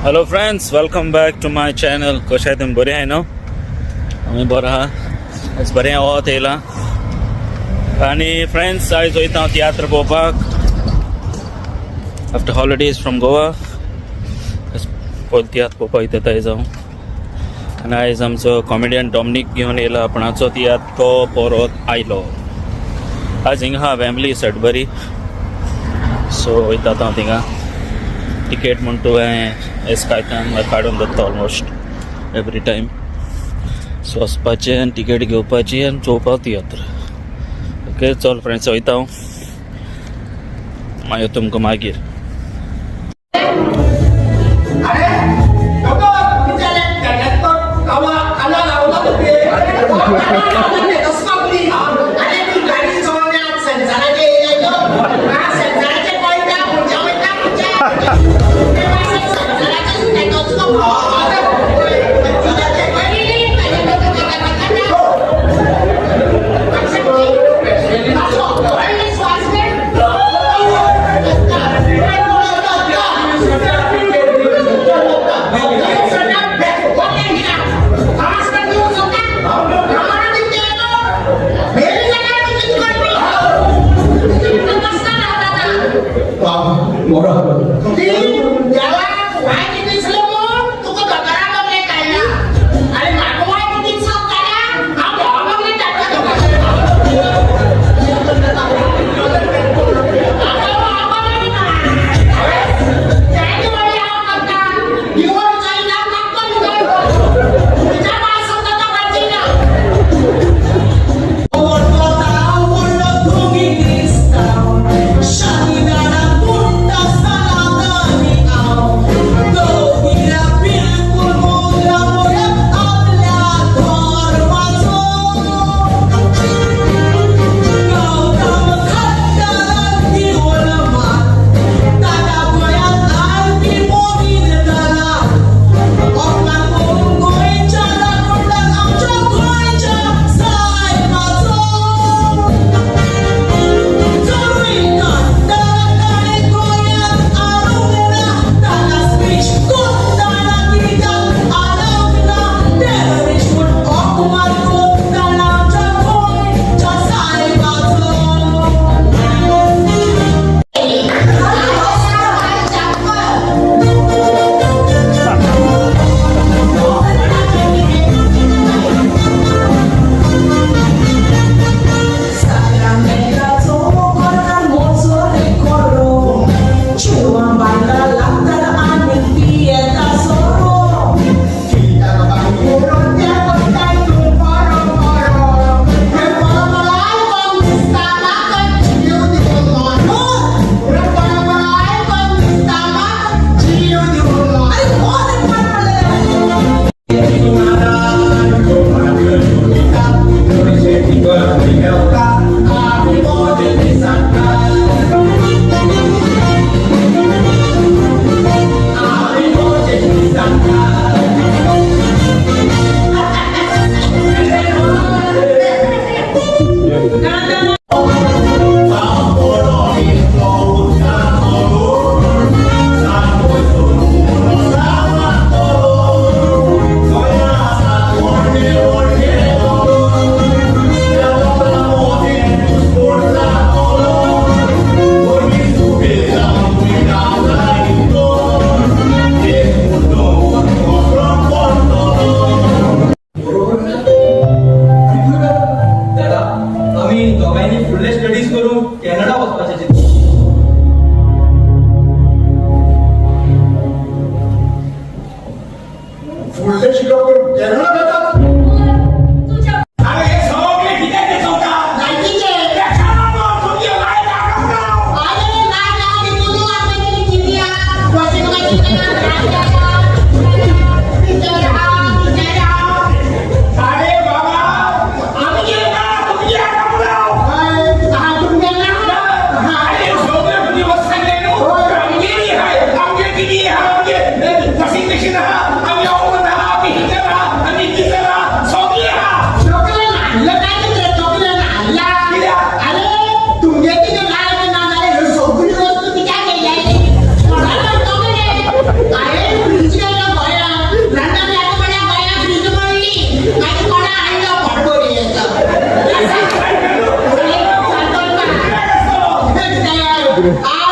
Hello friends, welcome back to my channel. कशें आहात तुम्ही? बरे आहे ना? आम्ही बरं आहा. आज बरें वोत येयलां. आनी फ्रेंड्स, आयज वयता हांव तियात्र पळोवपाक after holidays from Goa. Tiatr पळोवपाक येता थंय हांव. आनी आयज आमचो कॉमेडियन डॉमिनीक घेवन येयला. आपणाचो तियात्र तो परत आयलो. आज हिंगा आहा फॅमिली सॅडबरी, सो वयता हांव थिंगा. टिकेट म्हण तूं हांवें एस्कायतान काडून दवरता ऑलमोस्ट एवरी टायम. सो वचपाचें आनी टिकेट घेवपाची आनी चोवपाक तियात्र. ओके चल फ्रेंड्स, वयता हांव. मागीर तुमकां मागीर Sekolah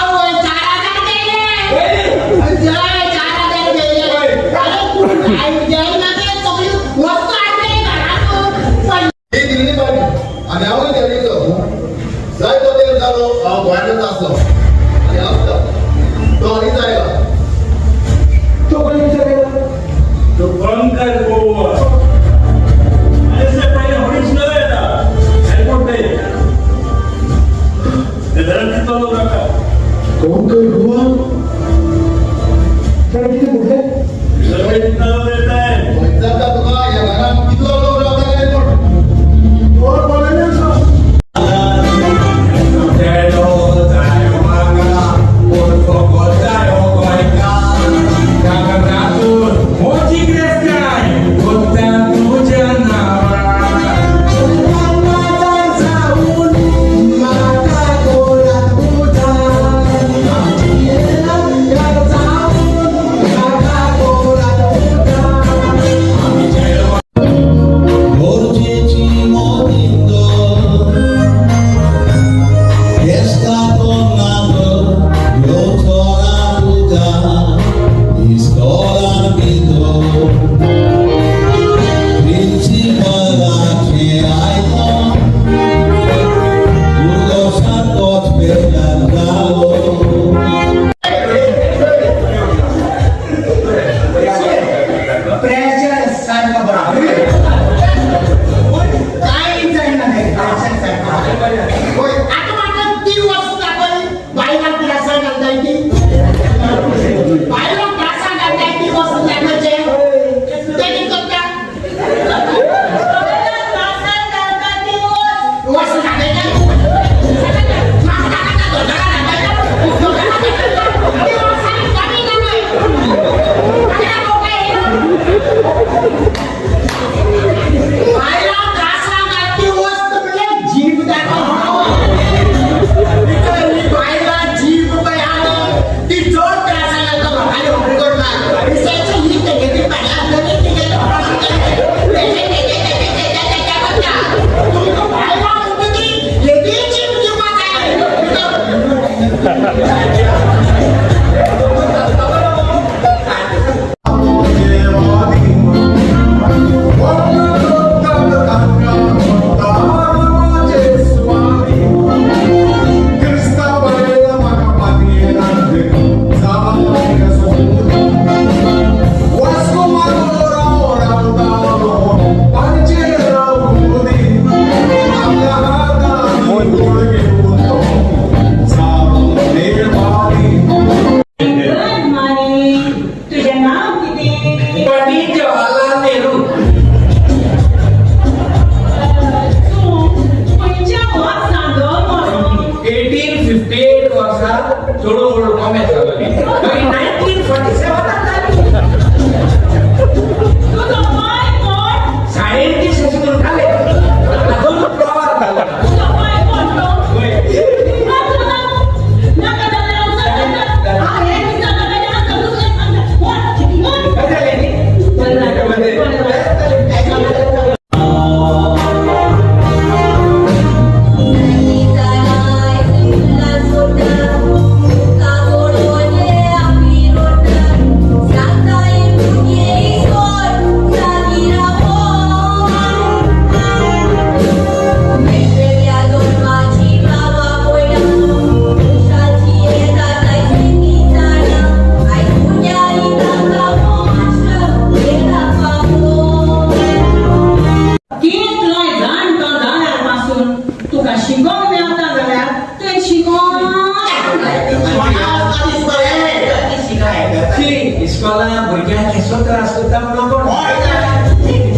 भुरग्यांचे सत्र आसता म्हणून कोण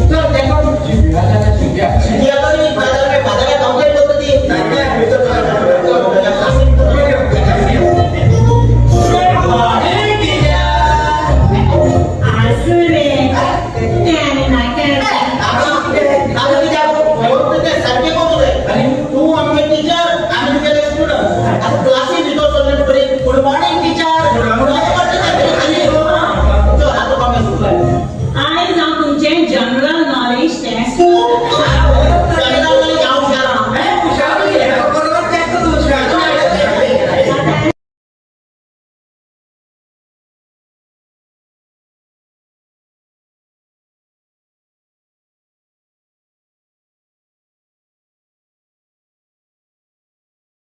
चल देखो dia tadi padahal tahu kan itu tadi तू आमचे टीचर आम्ही तुझे स्टुडंट आता क्लास मध्ये तो सोडून पुढे मार